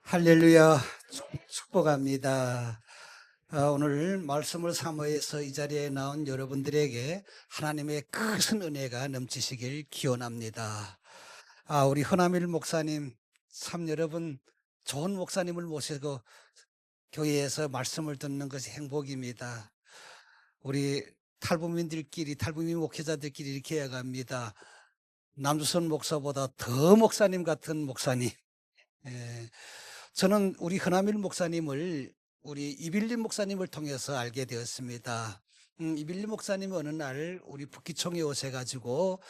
할렐루야. 축복합니다. 오늘 말씀을 사모해서 이 자리에 나온 여러분들에게 하나님의 큰 은혜가 넘치시길 기원합니다. 우리 허남일 목사님, 참 여러분 좋은 목사님을 모시고 교회에서 말씀을 듣는 것이 행복입니다. 우리 탈북민 목회자들끼리 이렇게 해갑니다. 남주선 목사보다 더 목사님 같은 목사님. 예. 저는 우리 허남일 목사님을 우리 이빌림 목사님을 통해서 알게 되었습니다. 이빌림 목사님이 어느 날 우리 북기총에 오셔가지고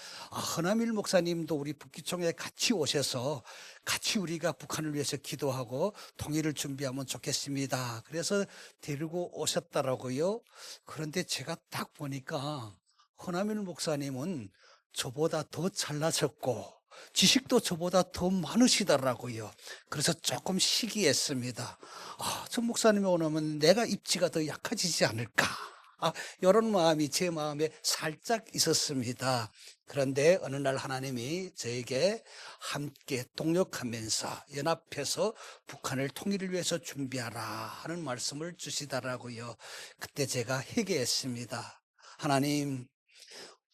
허남일 목사님도 우리 북기총에 같이 오셔서 같이 우리가 북한을 위해서 기도하고 통일을 준비하면 좋겠습니다. 그래서 데리고 오셨더라고요. 그런데 제가 딱 보니까 허남일 목사님은 저보다 더 잘나셨고 지식도 저보다 더 많으시더라고요. 그래서 조금 시기했습니다. 저 목사님이 오면 내가 입지가 더 약해지지 않을까, 이런 마음이 제 마음에 살짝 있었습니다. 그런데 어느 날 하나님이 저에게 함께 동력하면서 연합해서 북한을 통일을 위해서 준비하라 하는 말씀을 주시더라고요. 그때 제가 회개했습니다. 하나님,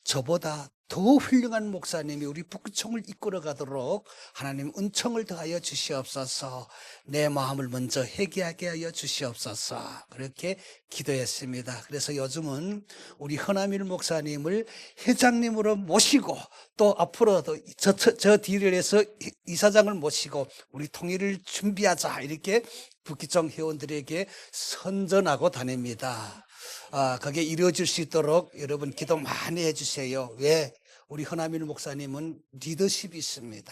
저보다 더 훌륭한 목사님이 우리 북구청을 이끌어 가도록 하나님 은총을 더하여 주시옵소서. 내 마음을 먼저 회개하게 하여 주시옵소서. 그렇게 기도했습니다. 그래서 요즘은 우리 허남일 목사님을 회장님으로 모시고 또 앞으로도 저 뒤를 해서 이사장을 모시고 우리 통일을 준비하자, 이렇게 북기청 회원들에게 선전하고 다닙니다. 그게 이루어질 수 있도록 여러분 기도 많이 해주세요. 왜? 우리 허남일 목사님은 리더십이 있습니다.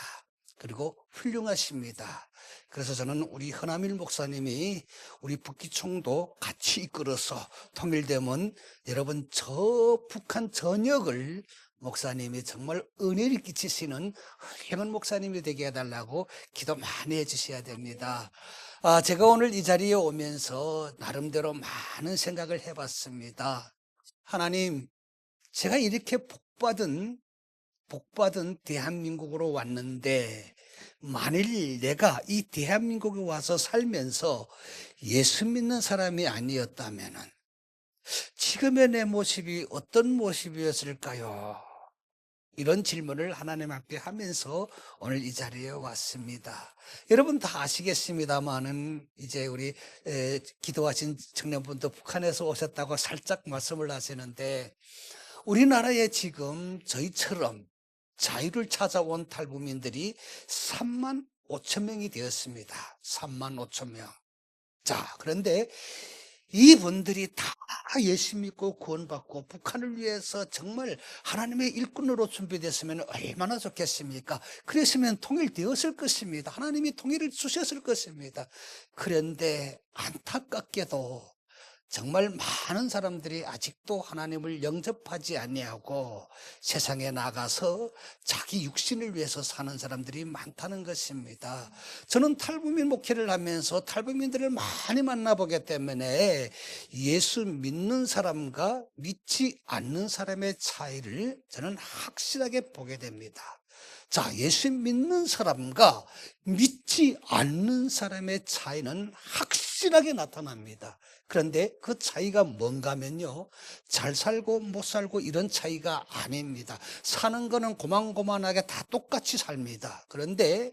그리고 훌륭하십니다. 그래서 저는 우리 허남일 목사님이 우리 북기총도 같이 이끌어서 통일되면 여러분 저 북한 전역을 목사님이 정말 은혜를 끼치시는 훌륭한 목사님이 되게 해달라고 기도 많이 해주셔야 됩니다. 제가 오늘 이 자리에 오면서 나름대로 많은 생각을 해봤습니다. 하나님, 제가 이렇게 복받은 대한민국으로 왔는데 만일 내가 이 대한민국에 와서 살면서 예수 믿는 사람이 아니었다면 지금의 내 모습이 어떤 모습이었을까요? 이런 질문을 하나님 앞에 하면서 오늘 이 자리에 왔습니다. 여러분 다 아시겠습니다만은 이제 우리 기도하신 청년분도 북한에서 오셨다고 살짝 말씀을 하시는데, 우리나라에 지금 저희처럼 자유를 찾아온 탈북민들이 3만 5천 명이 되었습니다. 3만 5천 명. 자, 그런데 이분들이 다 예수 믿고 구원받고 북한을 위해서 정말 하나님의 일꾼으로 준비됐으면 얼마나 좋겠습니까? 그랬으면 통일되었을 것입니다. 하나님이 통일을 주셨을 것입니다. 그런데 안타깝게도 정말 많은 사람들이 아직도 하나님을 영접하지 아니하고 세상에 나가서 자기 육신을 위해서 사는 사람들이 많다는 것입니다. 저는 탈북민 목회를 하면서 탈북민들을 많이 만나보기 때문에 예수 믿는 사람과 믿지 않는 사람의 차이를 저는 확실하게 보게 됩니다. 자, 예수 믿는 사람과 믿지 않는 사람의 차이는 확실하게 나타납니다. 그런데 그 차이가 뭔가 하면요, 잘 살고 못 살고 이런 차이가 아닙니다. 사는 거는 고만고만하게 다 똑같이 삽니다. 그런데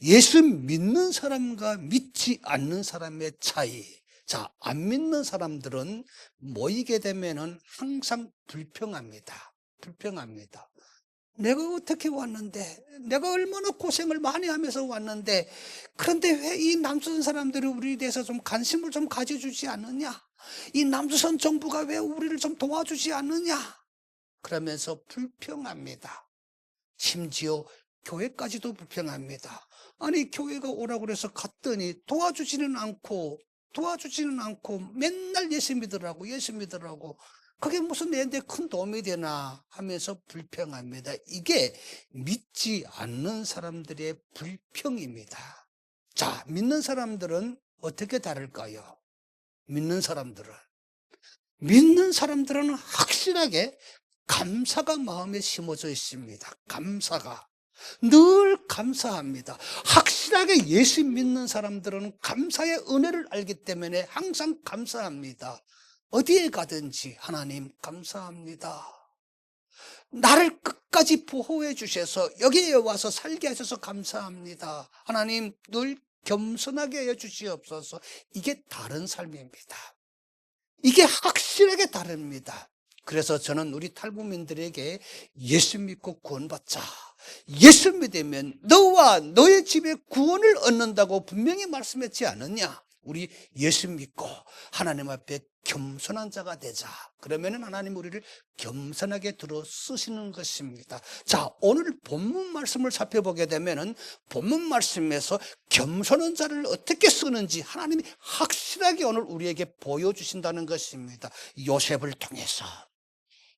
예수 믿는 사람과 믿지 않는 사람의 차이, 자, 안 믿는 사람들은 모이게 되면은 항상 불평합니다. 내가 어떻게 왔는데, 내가 얼마나 고생을 많이 하면서 왔는데, 그런데 왜 이 남조선 사람들이 우리에 대해서 좀 관심을 좀 가져주지 않느냐? 이 남조선 정부가 왜 우리를 좀 도와주지 않느냐? 그러면서 불평합니다. 심지어 교회까지도 불평합니다. 아니, 교회가 오라고 그래서 갔더니 도와주지는 않고 맨날 예수 믿으라고 그게 무슨 내한테 큰 도움이 되나 하면서 불평합니다. 이게 믿지 않는 사람들의 불평입니다. 자, 믿는 사람들은 어떻게 다를까요? 믿는 사람들은 확실하게 감사가 마음에 심어져 있습니다. 감사가 늘 감사합니다. 확실하게 예수 믿는 사람들은 감사의 은혜를 알기 때문에 항상 감사합니다. 어디에 가든지 하나님 감사합니다. 나를 끝까지 보호해 주셔서 여기에 와서 살게 하셔서 감사합니다. 하나님 늘 겸손하게 해 주시옵소서. 이게 다른 삶입니다. 이게 확실하게 다릅니다. 그래서 저는 우리 탈북민들에게 예수 믿고 구원받자. 예수 믿으면 너와 너의 집에 구원을 얻는다고 분명히 말씀했지 않느냐. 우리 예수 믿고 하나님 앞에 겸손한 자가 되자. 그러면 하나님 우리를 겸손하게 들어 쓰시는 것입니다. 자, 오늘 본문 말씀을 살펴보게 되면은 본문 말씀에서 겸손한 자를 어떻게 쓰는지 하나님이 확실하게 오늘 우리에게 보여주신다는 것입니다. 요셉을 통해서.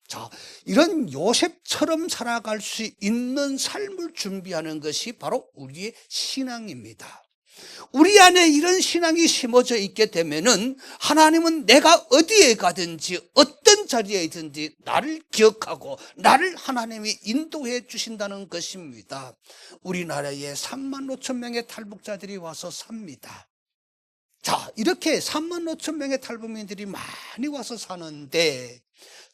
자, 이런 요셉처럼 살아갈 수 있는 삶을 준비하는 것이 바로 우리의 신앙입니다. 우리 안에 이런 신앙이 심어져 있게 되면은 하나님은 내가 어디에 가든지 어떤 자리에 있든지 나를 기억하고 나를 하나님이 인도해 주신다는 것입니다. 우리나라에 3만 5천 명의 탈북자들이 와서 삽니다. 자, 이렇게 3만 5천 명의 탈북민들이 많이 와서 사는데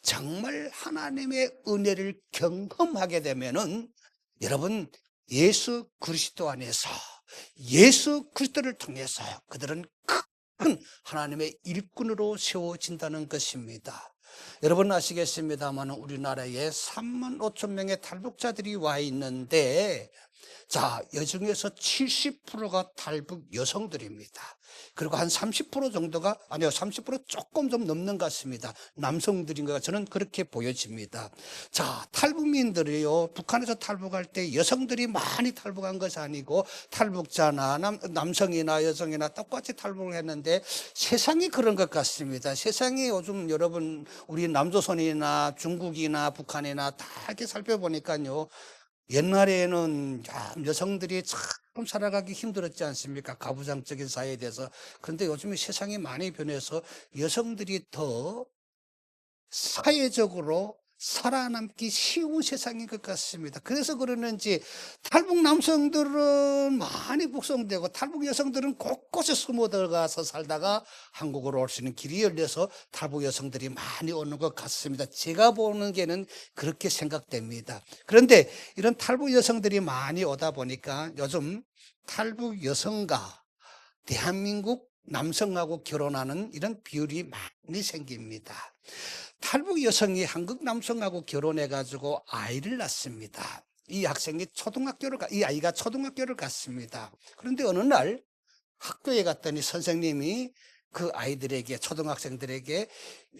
정말 하나님의 은혜를 경험하게 되면은 여러분 예수 그리스도 안에서 예수 그리스도를 통해서 그들은 큰 하나님의 일꾼으로 세워진다는 것입니다. 여러분 아시겠습니다만 우리나라에 3만 5천 명의 탈북자들이 와 있는데 자, 여중에서 70%가 탈북 여성들입니다. 그리고 한 30% 정도가, 아니요, 30% 조금 좀 넘는 것 같습니다. 남성들인 것 저는 그렇게 보여집니다. 자, 탈북민들이요, 북한에서 탈북할 때 여성들이 많이 탈북한 것이 아니고 탈북자나 남성이나 여성이나 똑같이 탈북을 했는데 세상이 그런 것 같습니다. 세상이 요즘 여러분, 우리 남조선이나 중국이나 북한이나 다 이렇게 살펴보니까요, 옛날에는 여성들이 참 살아가기 힘들었지 않습니까? 가부장적인 사회에 대해서. 그런데 요즘에 세상이 많이 변해서 여성들이 더 사회적으로 살아남기 쉬운 세상인 것 같습니다. 그래서 그러는지 탈북 남성들은 많이 북송되고 탈북 여성들은 곳곳에 숨어 들어가서 살다가 한국으로 올 수 있는 길이 열려서 탈북 여성들이 많이 오는 것 같습니다. 제가 보는 게는 그렇게 생각됩니다. 그런데 이런 탈북 여성들이 많이 오다 보니까 요즘 탈북 여성과 대한민국 남성하고 결혼하는 이런 비율이 많이 생깁니다. 탈북 여성이 한국 남성하고 결혼해가지고 아이를 낳습니다. 이 아이가 초등학교를 갔습니다. 그런데 어느 날 학교에 갔더니 선생님이 그 아이들에게, 초등학생들에게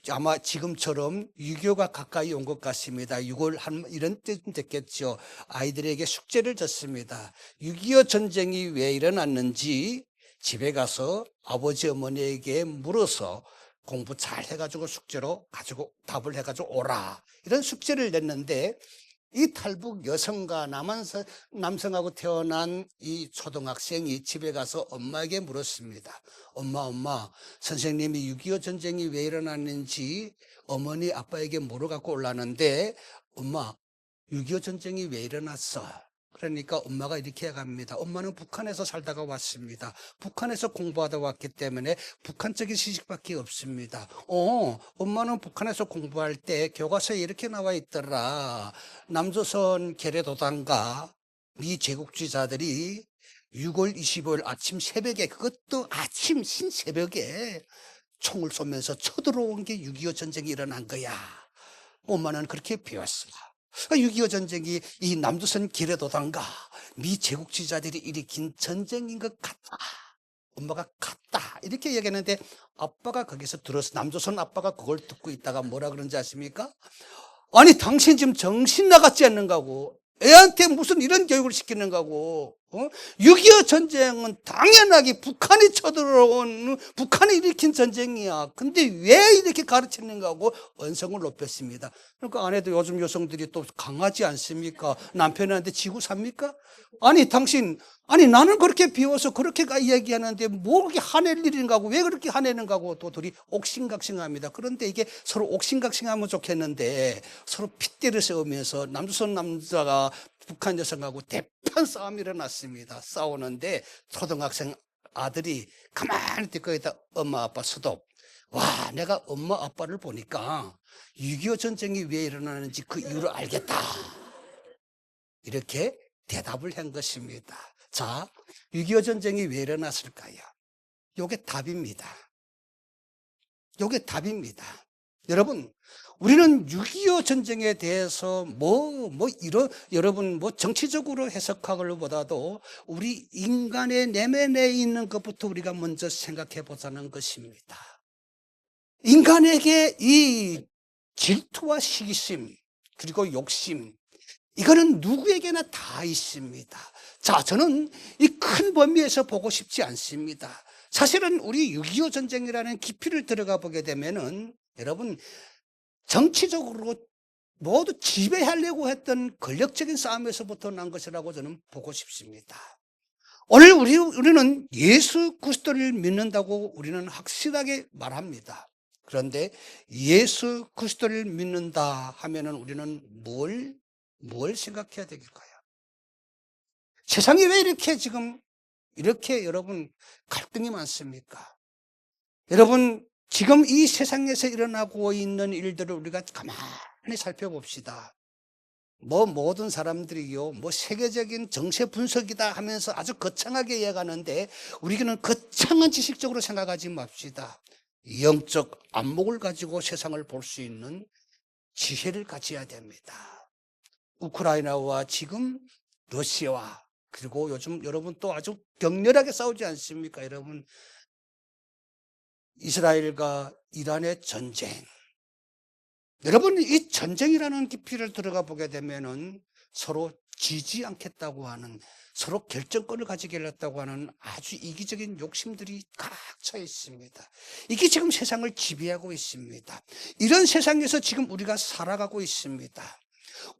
아마 지금처럼 6.25가 가까이 온 것 같습니다. 6월 이런 때쯤 됐겠죠. 아이들에게 숙제를 줬습니다. 6.25 전쟁이 왜 일어났는지 집에 가서 아버지 어머니에게 물어서 공부 잘 해가지고 숙제로 가지고 답을 해가지고 오라. 이런 숙제를 냈는데 이 탈북 여성과 남성하고 태어난 이 초등학생이 집에 가서 엄마에게 물었습니다. 엄마, 선생님이 6.25 전쟁이 왜 일어났는지 어머니 아빠에게 물어갖고 올라는데 엄마, 6.25 전쟁이 왜 일어났어? 그러니까 엄마가 이렇게 해갑니다. 엄마는 북한에서 살다가 왔습니다. 북한에서 공부하다 왔기 때문에 북한적인 지식밖에 없습니다. 엄마는 북한에서 공부할 때 교과서에 이렇게 나와 있더라. 남조선 계례도당과 미 제국주의자들이 6월 25일 아침 새벽에, 그것도 아침 신새벽에 총을 쏘면서 쳐들어온 게 6.25 전쟁이 일어난 거야. 엄마는 그렇게 배웠어. 6.25 전쟁이 이 남조선 계례도당과 미 제국주의자들이 일으킨 전쟁인 것 같다. 엄마가 같다. 이렇게 얘기했는데 아빠가 거기서 들어서 남조선 아빠가 그걸 듣고 있다가 뭐라 그런지 아십니까? 아니, 당신 지금 정신 나갔지 않는가고. 애한테 무슨 이런 교육을 시키는가고. 6.25 전쟁은 당연하게 북한이 쳐들어온, 북한이 일으킨 전쟁이야. 근데 왜 이렇게 가르치는가고 언성을 높였습니다. 그러니까 아내도 요즘 여성들이 또 강하지 않습니까? 남편한테 지고 삽니까? 아니, 당신 아니 나는 그렇게 비워서 그렇게 이야기하는데 뭐 그렇게 화낼 일인가 하고 왜 그렇게 화내는가 하고 또 둘이 옥신각신합니다. 그런데 이게 서로 옥신각신하면 좋겠는데 서로 핏대를 세우면서 남조선 남자가 북한 여성하고 대판 싸움이 일어났습니다. 싸우는데 초등학생 아들이 가만히 듣고 있다. 엄마 아빠 스톱. 와, 내가 엄마 아빠를 보니까 6.25 전쟁이 왜 일어나는지 그 이유를 알겠다. 이렇게 대답을 한 것입니다. 자, 6.25 전쟁이 왜 일어났을까요? 요게 답입니다. 요게 답입니다. 여러분, 우리는 6.25 전쟁에 대해서 여러분, 정치적으로 해석하는 것보다도 우리 인간의 내면에 있는 것부터 우리가 먼저 생각해 보자는 것입니다. 인간에게 이 질투와 시기심, 그리고 욕심, 이거는 누구에게나 다 있습니다. 자, 저는 이 큰 범위에서 보고 싶지 않습니다. 사실은 우리 6.25 전쟁이라는 깊이를 들어가 보게 되면은 여러분, 정치적으로 모두 지배하려고 했던 권력적인 싸움에서부터 난 것이라고 저는 보고 싶습니다. 오늘 우리는 예수 그리스도를 믿는다고 우리는 확실하게 말합니다. 그런데 예수 그리스도를 믿는다 하면은 우리는 뭘 생각해야 되겠어요? 세상이 왜 이렇게 지금 이렇게 여러분 갈등이 많습니까? 여러분 지금 이 세상에서 일어나고 있는 일들을 우리가 가만히 살펴봅시다. 모든 사람들이요, 세계적인 정세 분석이다 하면서 아주 거창하게 이야기하는데 우리는 거창한 지식적으로 생각하지 맙시다. 영적 안목을 가지고 세상을 볼 수 있는 지혜를 가져야 됩니다. 우크라이나와 지금 러시아와 그리고 요즘 여러분 또 아주 격렬하게 싸우지 않습니까? 여러분, 이스라엘과 이란의 전쟁. 여러분, 이 전쟁이라는 깊이를 들어가 보게 되면은 서로 지지 않겠다고 하는, 서로 결정권을 가지게 하려고 하는 아주 이기적인 욕심들이 각 차 있습니다. 이게 지금 세상을 지배하고 있습니다. 이런 세상에서 지금 우리가 살아가고 있습니다.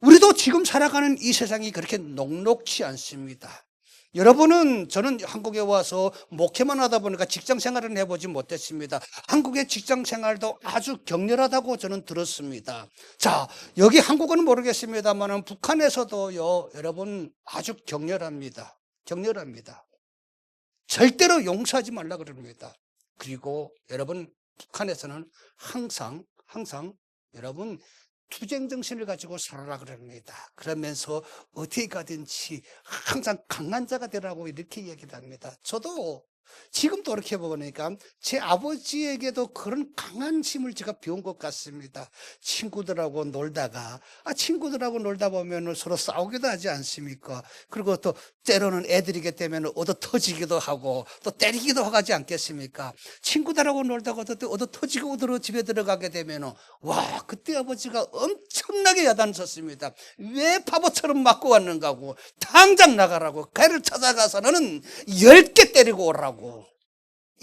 우리도 지금 살아가는 이 세상이 그렇게 녹록지 않습니다. 여러분은, 저는 한국에 와서 목회만 하다 보니까 직장 생활을 해보지 못했습니다. 한국의 직장 생활도 아주 격렬하다고 저는 들었습니다. 자, 여기 한국은 모르겠습니다만 북한에서도요, 여러분 아주 격렬합니다. 격렬합니다. 절대로 용서하지 말라 그럽니다. 그리고 여러분, 북한에서는 항상 여러분 투쟁 정신을 가지고 살아라 그럽니다. 그러면서 어떻게 가든지 항상 강한 자가 되라고 이렇게 얘기를 합니다. 저도 지금도 그렇게 보니까 제 아버지에게도 그런 강한 힘을 제가 배운 것 같습니다. 친구들하고 놀다 보면 서로 싸우기도 하지 않습니까? 그리고 또 때로는 애들이기 때문에 얻어 터지기도 하고 또 때리기도 하지 않겠습니까? 친구들하고 놀다가 얻어 터지고 집에 들어가게 되면 와, 그때 아버지가 엄청나게 야단쳤습니다. 왜 바보처럼 맞고 왔는가 하고 당장 나가라고, 걔를 찾아가서 너는 10개 때리고 오라고,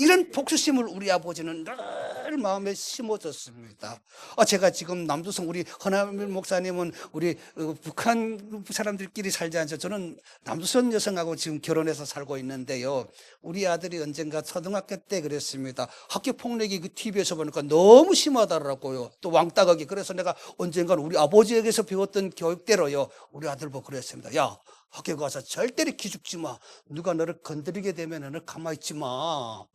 이런 복수심을 우리 아버지는 늘 마음에 심어줬습니다. 제가 지금 남조선 우리 허남일 목사님은 우리 북한 사람들끼리 살지 않죠. 저는 남조선 여성하고 지금 결혼해서 살고 있는데요. 우리 아들이 언젠가 초등학교 때 그랬습니다. 학교 폭력이 그 TV에서 보니까 너무 심하더라고요. 또 왕따가기. 그래서 내가 언젠가는 우리 아버지에게서 배웠던 교육대로요, 우리 아들 보고 그랬습니다. 야, 학교 가서 절대로 기죽지 마. 누가 너를 건드리게 되면 너는 가만히 있지 마.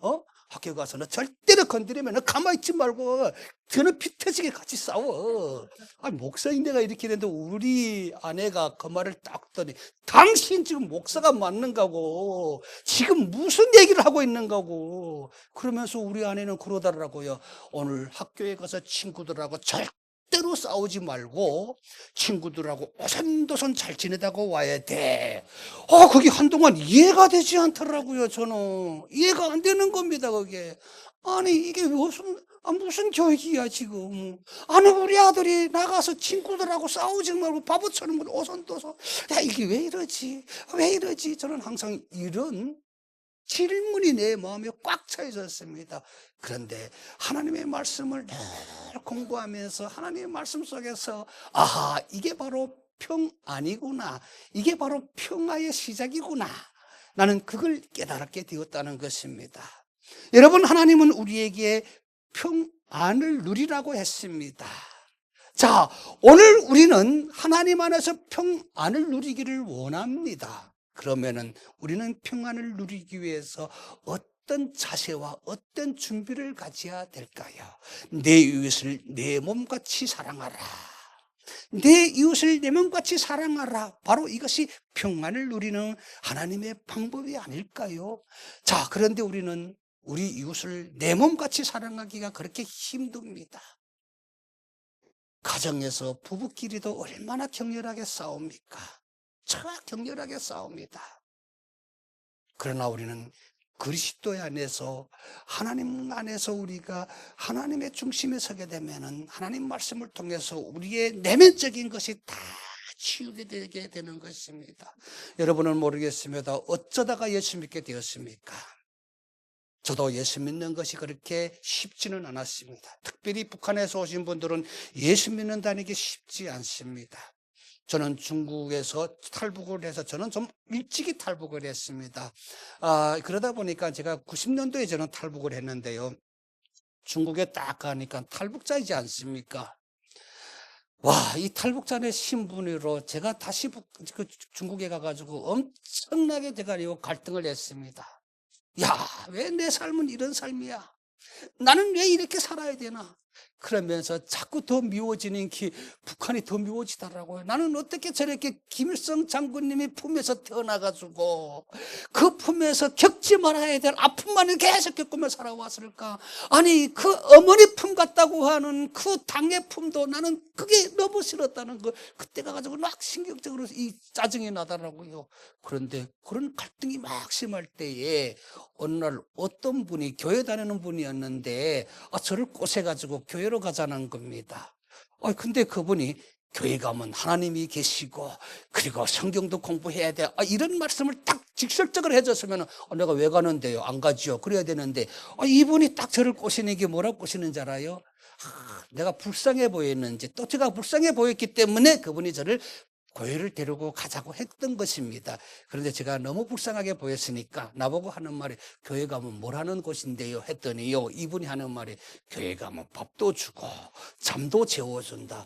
학교 가서 너 절대로 건드리면 너 가만히 있지 말고 너는 피 터지게 같이 싸워. 목사인 내가 이렇게 했는데 우리 아내가 그 말을 딱 듣더니 당신 지금 목사가 맞는가고 지금 무슨 얘기를 하고 있는가고 그러면서 우리 아내는 그러더라고요. 오늘 학교에 가서 친구들하고 절대로 싸우지 말고 친구들하고 오손도손 잘 지내다고 와야 돼. 그게 한동안 이해가 되지 않더라고요. 저는 이해가 안 되는 겁니다. 그게 아니 이게 무슨 교육이야 지금. 아니 우리 아들이 나가서 친구들하고 싸우지 말고 바보처럼 오손도손, 야 이게 왜 이러지 저는 항상 이런 질문이 내 마음에 꽉 차 있었습니다. 그런데 하나님의 말씀을 늘 공부하면서 하나님의 말씀 속에서 이게 바로 평안이구나, 이게 바로 평화의 시작이구나, 나는 그걸 깨달게 되었다는 것입니다. 여러분, 하나님은 우리에게 평안을 누리라고 했습니다. 자, 오늘 우리는 하나님 안에서 평안을 누리기를 원합니다. 그러면은 우리는 평안을 누리기 위해서 어떤 자세와 어떤 준비를 가져야 될까요? 내 이웃을 내 몸같이 사랑하라. 내 이웃을 내 몸같이 사랑하라. 바로 이것이 평안을 누리는 하나님의 방법이 아닐까요? 자, 그런데 우리는 우리 이웃을 내 몸같이 사랑하기가 그렇게 힘듭니다. 가정에서 부부끼리도 얼마나 격렬하게 싸웁니까? 참 격렬하게 싸웁니다. 그러나 우리는 그리스도 안에서, 하나님 안에서 우리가 하나님의 중심에 서게 되면은 하나님 말씀을 통해서 우리의 내면적인 것이 다 치유게 되게 되는 것입니다. 여러분은 모르겠습니다. 어쩌다가 예수 믿게 되었습니까? 저도 예수 믿는 것이 그렇게 쉽지는 않았습니다. 특별히 북한에서 오신 분들은 예수 믿는다는 게 쉽지 않습니다. 저는 중국에서 탈북을 해서 저는 좀 일찍이 탈북을 했습니다. 그러다 보니까 제가 90년도에 저는 탈북을 했는데요. 중국에 딱 가니까 탈북자이지 않습니까? 와, 이 탈북자의 신분으로 제가 다시 중국에 가가지고 엄청나게 제가 갈등을 했습니다. 야, 왜 내 삶은 이런 삶이야? 나는 왜 이렇게 살아야 되나? 그러면서 자꾸 더 미워지는 북한이 더 미워지더라고요. 나는 어떻게 저렇게 김일성 장군님이 품에서 태어나가지고 그 품에서 겪지 말아야 될 아픔만을 계속 겪으며 살아왔을까? 아니, 그 어머니 품 같다고 하는 그 당의 품도 나는 그게 너무 싫었다는 거. 그때 가가지고 막 신경적으로 이 짜증이 나더라고요. 그런데 그런 갈등이 막 심할 때에 어느 날 어떤 분이 교회 다니는 분이었는데 저를 꼬셔가지고 교회로 가자는 겁니다. 근데 그분이 교회 가면 하나님이 계시고 그리고 성경도 공부해야 돼. 이런 말씀을 딱 직설적으로 해줬으면 내가 왜 가는데요? 안 가지요. 그래야 되는데 이분이 딱 저를 꼬시는 게 뭐라고 꼬시는 줄 알아요? 내가 불쌍해 보였는지 또 제가 불쌍해 보였기 때문에 그분이 저를 교회를 데리고 가자고 했던 것입니다. 그런데 제가 너무 불쌍하게 보였으니까 나보고 하는 말이 교회 가면 뭘 하는 곳인데요 했더니요, 이분이 하는 말이 교회 가면 밥도 주고 잠도 재워준다.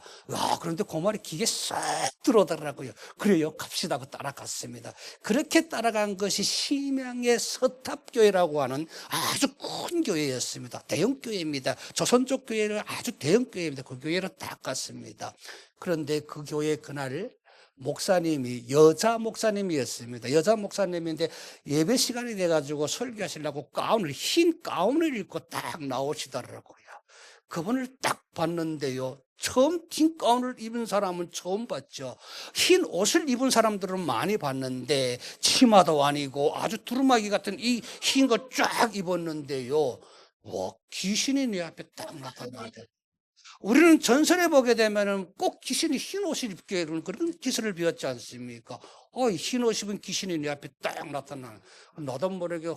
그런데 그 말이 귀에 쏙 들어오더라고요. 그래요, 갑시다 하고 따라갔습니다. 그렇게 따라간 것이 심양의 서탑교회라고 하는 아주 큰 교회였습니다. 대형 교회입니다. 조선족 교회는 아주 대형 교회입니다. 그 교회로 딱 갔습니다. 그런데 그 교회 그날 목사님이 여자 목사님이었습니다. 여자 목사님인데 예배 시간이 돼가지고 설교하시려고 흰 가운을 입고 딱 나오시더라고요. 그분을 딱 봤는데요, 처음 흰 가운을 입은 사람은 처음 봤죠. 흰 옷을 입은 사람들은 많이 봤는데 치마도 아니고 아주 두루마기 같은 이 흰 거 쫙 입었는데요, 귀신이 내 앞에 딱 나타나더라고요. 우리는 전설에 보게 되면은 꼭 귀신이 흰 옷을 입게 되는 그런 기술을 배웠지 않습니까? 흰 옷 입은 귀신이 내 앞에 딱 나타나는. 나도 모르게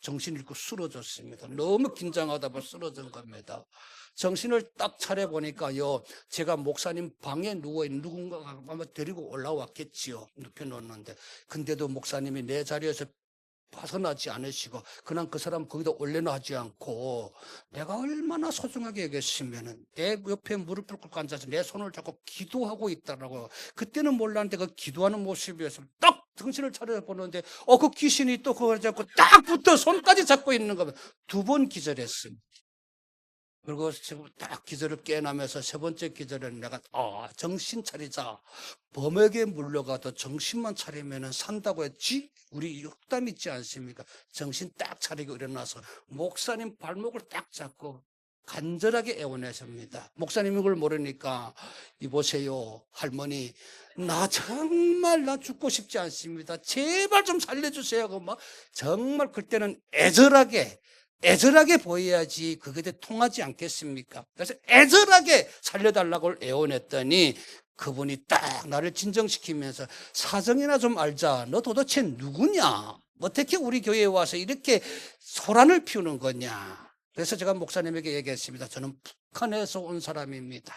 정신 잃고 쓰러졌습니다. 너무 긴장하다 보니 쓰러진 겁니다. 정신을 딱 차려보니까요, 제가 목사님 방에 누워있는 누군가가 아마 데리고 올라왔겠지요. 눕혀놓았는데. 근데도 목사님이 내 자리에서 벗어나지 않으시고 그냥 그 사람 거기다 올려놓지 않고 내가 얼마나 소중하게 여겼으면은 내 옆에 무릎을 꿇고 앉아서 내 손을 잡고 기도하고 있다라고. 그때는 몰랐는데 그 기도하는 모습이어서 딱 정신을 차려보는데 그 귀신이 또 그걸 잡고 딱 붙어 손까지 잡고 있는 겁니다. 2번 기절했습니다. 그리고 지금 딱 기절을 깨어나면서 3번째 기절에는 내가 정신 차리자. 범에게 물려가도 정신만 차리면 산다고 했지? 우리 흑담 있지 않습니까? 정신 딱 차리고 일어나서 목사님 발목을 딱 잡고 간절하게 애원했습니다. 목사님이 그걸 모르니까 이보세요 할머니, 나 정말 나 죽고 싶지 않습니다. 제발 좀 살려주세요. 막 정말 그때는 애절하게 보여야지 그게 통하지 않겠습니까? 그래서 애절하게 살려달라고 애원했더니 그분이 딱 나를 진정시키면서 사정이나 좀 알자. 너 도대체 누구냐? 어떻게 우리 교회에 와서 이렇게 소란을 피우는 거냐? 그래서 제가 목사님에게 얘기했습니다. 저는 북한에서 온 사람입니다.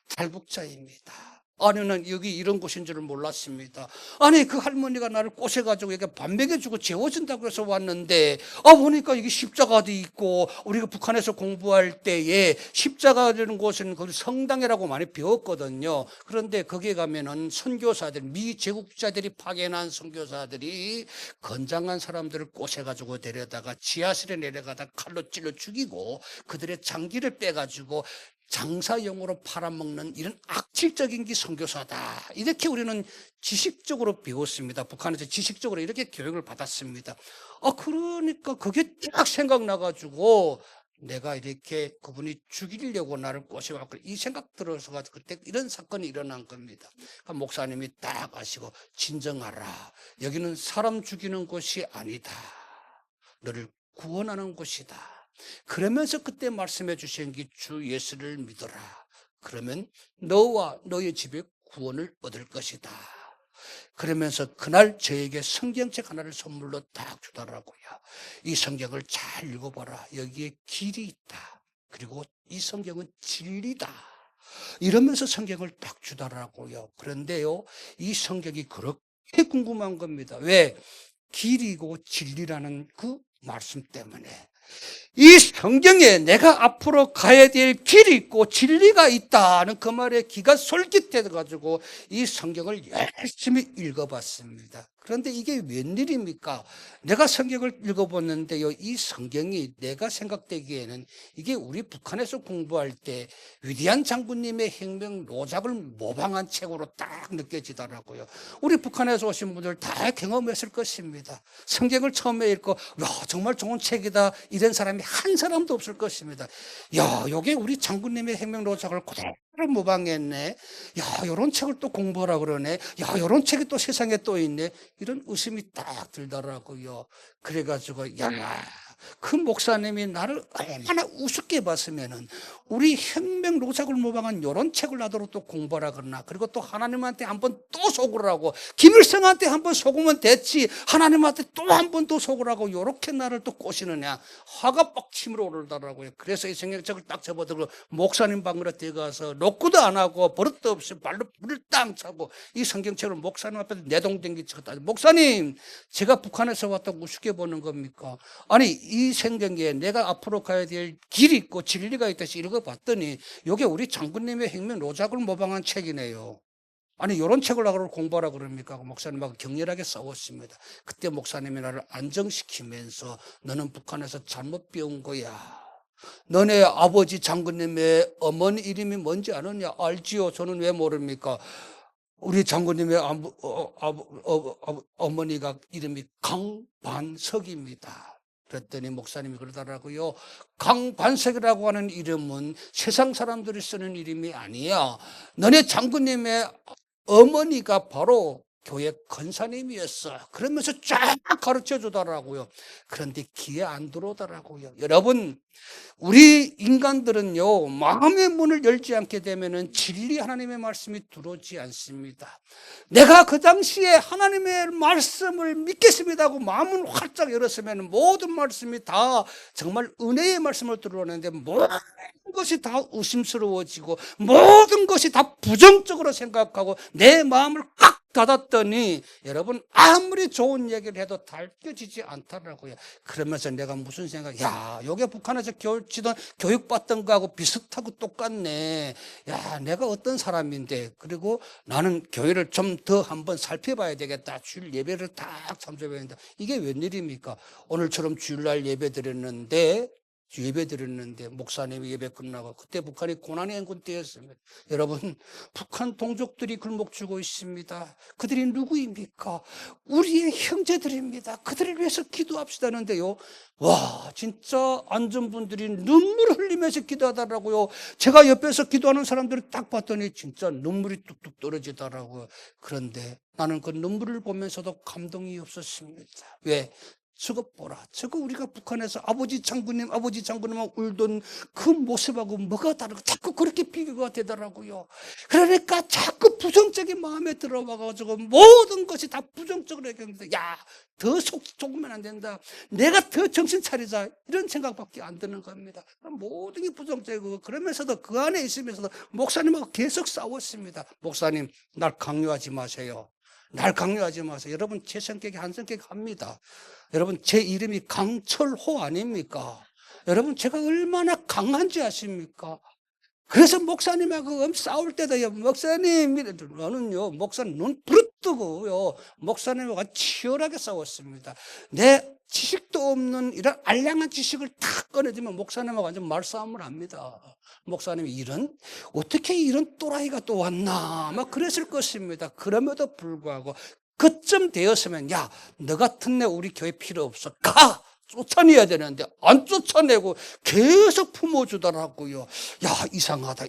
탈북자입니다. 아니, 난 여기 이런 곳인 줄은 몰랐습니다. 아니, 그 할머니가 나를 꼬셔가지고 이렇게 밥 먹여주고 재워준다고 해서 왔는데, 보니까 이게 십자가도 있고, 우리가 북한에서 공부할 때에 십자가 되는 곳은 거기 성당이라고 많이 배웠거든요. 그런데 거기에 가면은 선교사들, 미 제국자들이 파견한 선교사들이 건장한 사람들을 꼬셔가지고 데려다가 지하실에 내려가다 칼로 찔러 죽이고, 그들의 장기를 빼가지고 장사용으로 팔아먹는 이런 악질적인 게 선교사다. 이렇게 우리는 지식적으로 배웠습니다. 북한에서 지식적으로 이렇게 교육을 받았습니다. 그러니까 그게 딱 생각나가지고 내가 이렇게 그분이 죽이려고 나를 꼬셔갖고 이 생각 들어서 그때 이런 사건이 일어난 겁니다. 그러니까 목사님이 딱 아시고 진정하라. 여기는 사람 죽이는 곳이 아니다. 너를 구원하는 곳이다. 그러면서 그때 말씀해 주신 게 주 예수를 믿어라. 그러면 너와 너의 집에 구원을 얻을 것이다. 그러면서 그날 저에게 성경책 하나를 선물로 딱 주더라고요. 이 성경을 잘 읽어봐라. 여기에 길이 있다. 그리고 이 성경은 진리다. 이러면서 성경을 딱 주더라고요. 그런데요, 이 성경이 그렇게 궁금한 겁니다. 왜? 길이고 진리라는 그 말씀 때문에. 이 성경에 내가 앞으로 가야 될 길이 있고 진리가 있다는 그 말에 귀가 솔깃해가지고 이 성경을 열심히 읽어봤습니다. 그런데 이게 웬일입니까? 내가 성경을 읽어봤는데요, 이 성경이 내가 생각되기에는 이게 우리 북한에서 공부할 때 위대한 장군님의 혁명 노작을 모방한 책으로 딱 느껴지더라고요. 우리 북한에서 오신 분들 다 경험했을 것입니다. 성경을 처음에 읽고 야, 정말 좋은 책이다 이런 사람이 한 사람도 없을 것입니다. 야, 요게 우리 장군님의 혁명 노작을 그대로 모방했네. 야, 요런 책을 또 공부하라 그러네. 야, 요런 책이 또 세상에 또 있네. 이런 의심이 딱 들더라고요. 그래가지고 야, 그 목사님이 나를 얼마나 우습게 봤으면은 우리 혁명 노작을 모방한 이런 책을 나더러 또 공부하라 그러나. 그리고 또 하나님한테 한번 또 속으라고, 김일성한테 한번 속으면 됐지 하나님한테 또 한 번 더 속으라고 요렇게 나를 또 꼬시느냐. 화가 빡 치밀어 오르더라고요. 그래서 이 성경책을 딱 접어들고 목사님 방으로 들어가서 녹구도 안 하고 버릇도 없이 발로 불을 땅 차고 이 성경책을 목사님 앞에서 내동댕기 쳤다. 목사님, 제가 북한에서 왔다고 우습게 보는 겁니까? 아니, 이 성경에 내가 앞으로 가야 될 길이 있고 진리가 있다시 읽어봤더니 이게 우리 장군님의 혁명 노작을 모방한 책이네요. 아니, 이런 책을 하고 공부하라 그럽니까? 목사님하고 격렬하게 싸웠습니다. 그때 목사님이 나를 안정시키면서 너는 북한에서 잘못 배운 거야. 너네 아버지 장군님의 어머니 이름이 뭔지 아느냐? 알지요. 저는 왜 모릅니까? 우리 장군님의 어머니가 이름이 강반석입니다. 그랬더니 목사님이 그러더라고요. 강반석이라고 하는 이름은 세상 사람들이 쓰는 이름이 아니야. 너네 장군님의 어머니가 바로 교회 권사님이었어. 그러면서 쫙 가르쳐 주더라고요. 그런데 귀에 안 들어오더라고요. 여러분, 우리 인간들은요, 마음의 문을 열지 않게 되면은 진리 하나님의 말씀이 들어오지 않습니다. 내가 그 당시에 하나님의 말씀을 믿겠습니다 하고 마음을 활짝 열었으면 모든 말씀이 다 정말 은혜의 말씀을 들어오는데 모든 것이 다 의심스러워지고 모든 것이 다 부정적으로 생각하고 내 마음을 꽉 닫았더니 여러분, 아무리 좋은 얘기를 해도 달겨지지 않더라고요. 그러면서 내가 무슨 생각, 야, 요게 북한에서 교육받던 거하고 비슷하고 똑같네. 야, 내가 어떤 사람인데. 그리고 나는 교회를 좀 더 한번 살펴봐야 되겠다. 주일 예배를 딱 참석해야 된다. 이게 웬일입니까? 오늘처럼 주일날 예배 드렸는데 목사님이 예배 끝나고 그때 북한이 고난의 행군 때였습니다. 여러분, 북한 동족들이 굴목 주고 있습니다. 그들이 누구입니까? 우리의 형제들입니다. 그들을 위해서 기도합시다는데요. 와, 진짜 안전분들이 눈물 흘리면서 기도하더라고요. 제가 옆에서 기도하는 사람들을 딱 봤더니 진짜 눈물이 뚝뚝 떨어지더라고요. 그런데 나는 그 눈물을 보면서도 감동이 없었습니다. 왜? 저거 보라. 저거 우리가 북한에서 아버지 장군님하고 울던 그 모습하고 뭐가 다르고 자꾸 그렇게 비교가 되더라고요. 그러니까 자꾸 자꾸 부정적인 마음에 들어와가지고 모든 것이 다 부정적으로 얘기합니다. 야, 더 속으면 안 된다. 내가 더 정신 차리자. 이런 생각밖에 안 드는 겁니다. 모든 게 부정적이고, 그러면서도 그 안에 있으면서도 목사님하고 계속 싸웠습니다. 목사님, 날 강요하지 마세요. 날 강요하지 마세요. 여러분, 제 성격이 한 성격합니다. 여러분, 제 이름이 강철호 아닙니까? 여러분, 제가 얼마나 강한지 아십니까? 그래서 목사님하고 싸울 때도요, 목사님, 너는요, 목사님 눈 부릅뜨고요, 목사님하고 치열하게 싸웠습니다. 내 지식도 없는 이런 알량한 지식을 탁 꺼내주면 목사님하고 완전 말싸움을 합니다. 목사님이 어떻게 이런 또라이가 또 왔나, 막 그랬을 것입니다. 그럼에도 불구하고, 그쯤 되었으면, 야, 너 같은 애 우리 교회 필요 없어. 가! 쫓아내야 되는데 안 쫓아내고 계속 품어주더라고요. 야, 이상하다.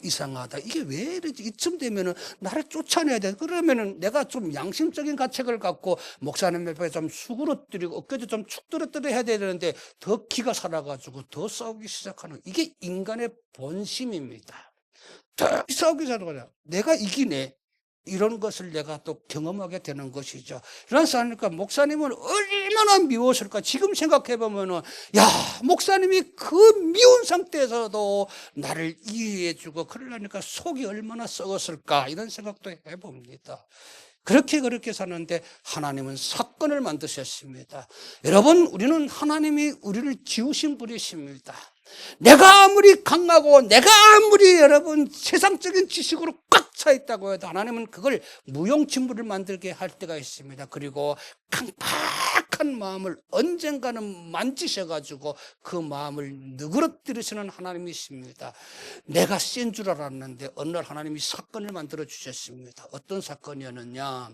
이게 왜 이러지? 이쯤 되면은 나를 쫓아내야 돼. 그러면은 내가 좀 양심적인 가책을 갖고 목사님 옆에 좀 수그러뜨리고 어깨도 좀 축 떨어뜨려야 되는데 더 기가 살아가지고 더 싸우기 시작하는, 이게 인간의 본심입니다. 더 싸우기 시작하잖아. 내가 이기네. 이런 것을 내가 또 경험하게 되는 것이죠. 그러니까 목사님은 얼마나 미웠을까? 지금 생각해보면은, 야, 목사님이 그 미운 상태에서도 나를 이해해주고, 그러려니까 속이 얼마나 썩었을까? 이런 생각도 해봅니다. 그렇게 사는데 하나님은 사건을 만드셨습니다. 여러분, 우리는 하나님이 우리를 지으신 분이십니다. 내가 아무리 강하고 내가 아무리 여러분 세상적인 지식으로 꽉 차 있다고 해도 하나님은 그걸 무용지물을 만들게 할 때가 있습니다. 그리고 강팍한 마음을 언젠가는 만지셔가지고 그 마음을 누그러뜨리시는 하나님이십니다. 내가 센 줄 알았는데 어느 날 하나님이 사건을 만들어 주셨습니다. 어떤 사건이었느냐,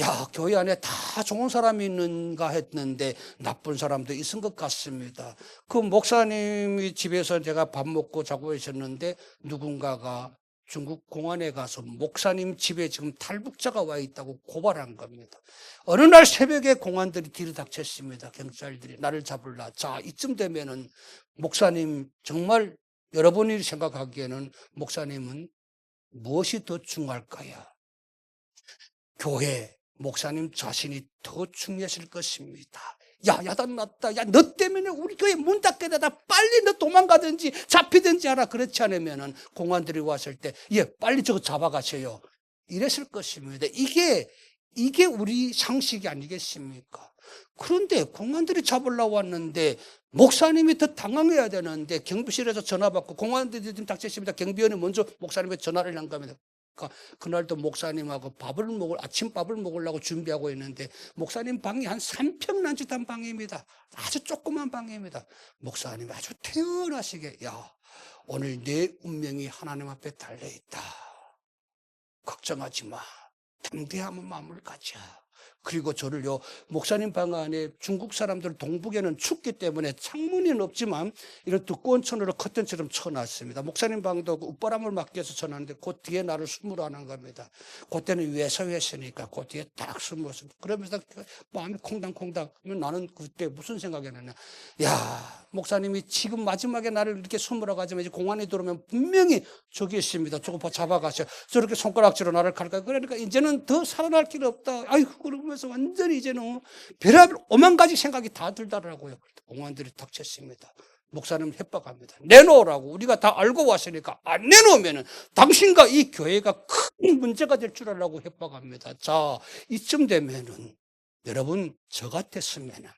야, 교회 안에 다 좋은 사람이 있는가 했는데 나쁜 사람도 있은 것 같습니다. 그 목사님이 집에서 제가 밥 먹고 자고 계셨는데 누군가가 중국 공안에 가서 목사님 집에 지금 탈북자가 와 있다고 고발한 겁니다. 어느 날 새벽에 공안들이 들이닥쳤습니다. 경찰들이 나를 잡으려. 자, 이쯤 되면은 목사님, 정말 여러분이 생각하기에는 목사님은 무엇이 더 중요할까요? 교회, 목사님 자신이 더 중요하실 것입니다. 야, 야단 났다. 야, 너 때문에 우리 교회 문 닫게 되다. 빨리 너 도망가든지 잡히든지 하라. 그렇지 않으면은 공안들이 왔을 때, 예, 빨리 저거 잡아가세요. 이랬을 것입니다. 이게 우리 상식이 아니겠습니까? 그런데 공안들이 잡으려고 왔는데 목사님이 더 당황해야 되는데 경비실에서 전화 받고 공안들이 지금 닥쳤습니다. 경비원이 먼저 목사님께 전화를 한 겁니다. 그날도 목사님하고 아침밥을 먹으려고 준비하고 있는데 목사님 방이 한 3평 남짓한 방입니다. 아주 조그만 방입니다. 목사님이 아주 태연하시게, 야, 오늘 내 운명이 하나님 앞에 달려있다. 걱정하지 마. 담대한 마음을 가져. 그리고 저를요, 목사님 방 안에 중국 사람들 동북에는 춥기 때문에 창문이 없지만 이런 두꺼운 천으로 커튼처럼 쳐놨습니다. 목사님 방도 웃바람을 막기 위해서 쳐놨는데 그 뒤에 나를 숨으러 하는 겁니다. 그때는 외서했으니까 그 뒤에 딱 숨었습니다. 그러면서 마음이 콩당콩당. 그러면 나는 그때 무슨 생각이 나냐. 야, 목사님이 지금 마지막에 나를 이렇게 숨으러 가지만 이제 공안에 들어오면 분명히 저기 있습니다. 저거 잡아가셔. 저렇게 손가락질로 나를 갈까요? 그러니까 이제는 더 살아날 길 없다. 아이고, 그러면서 완전히 이제는 별의별 5만 가지 생각이 다 들더라고요. 공안들이 닥쳤습니다. 목사님 협박합니다. 내놓으라고. 우리가 다 알고 왔으니까 안 내놓으면은 당신과 이 교회가 큰 문제가 될 줄 알라고 협박합니다. 자, 이쯤 되면은 여러분, 저 같았으면은,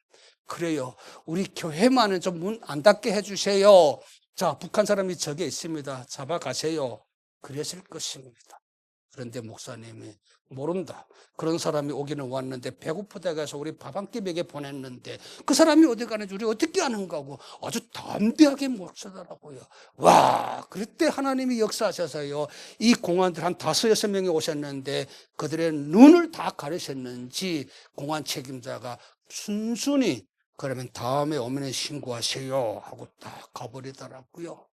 그래요, 우리 교회만은 좀 문 안 닫게 해주세요. 자, 북한 사람이 저기 있습니다. 잡아가세요. 그랬을 것입니다. 그런데 목사님이 모른다. 그런 사람이 오기는 왔는데 배고프다고 해서 우리 밥 한 끼 먹여 보냈는데 그 사람이 어디 가는지 우리 어떻게 아는가 하고 아주 담대하게 모시더라고요. 와, 그때 하나님이 역사하셔서요, 이 공안들 한 5-6명이 오셨는데 그들의 눈을 다 가리셨는지 공안 책임자가 순순히 그러면 다음에 오면 신고하세요 하고 딱 가버리더라고요.